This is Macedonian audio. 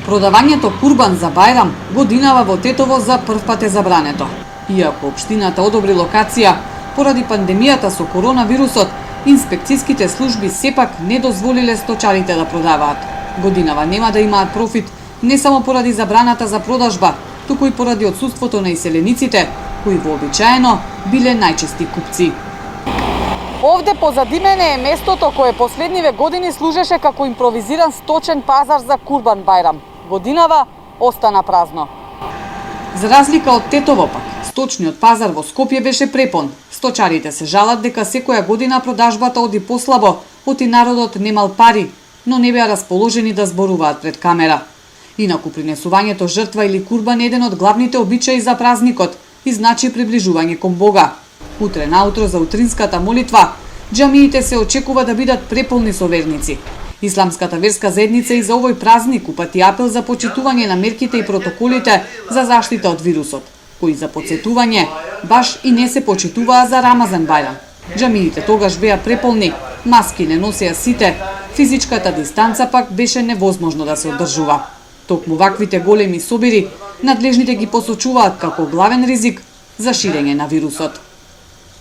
Продавањето курбан за Бајрам годинава во Тетово за прв пат е забрането. Иако општината одобри локација, поради пандемијата со коронавирусот, инспекцијските служби сепак не дозволиле сточарите да продаваат. Годинава нема да имаат профит не само поради забраната за продажба, туку и поради отсуството на иселениците, кои вообичаено биле најчести купци. Овде позади мене е местото кое последниве години служеше како импровизиран сточен пазар за Курбан Бајрам. Годинава остана празно. За разлика од Тетово пак, сточниот пазар во Скопје беше препон. Сточарите се жалат дека секоја година продажбата оди послабо, оти народот немал пари, но не беа расположени да зборуваат пред камера. Инаку принесувањето жртва или курбан е еден од главните обичаи за празникот и значи приближување кон Бога. Утре наутро за утринската молитва, џамиите се очекува да бидат преполни со верници. Исламската верска заедница и за овој празник упати апел за почитување на мерките и протоколите за заштита од вирусот, кои за подсетување баш и не се почитуваа за Рамазан Бајрам. Џамиите тогаш беа преполни, маски не носеа сите, физичката дистанца пак беше невозможно да се одржува. Токму ваквите големи собири, надлежните ги посочуваат како главен ризик за ширење на вирусот.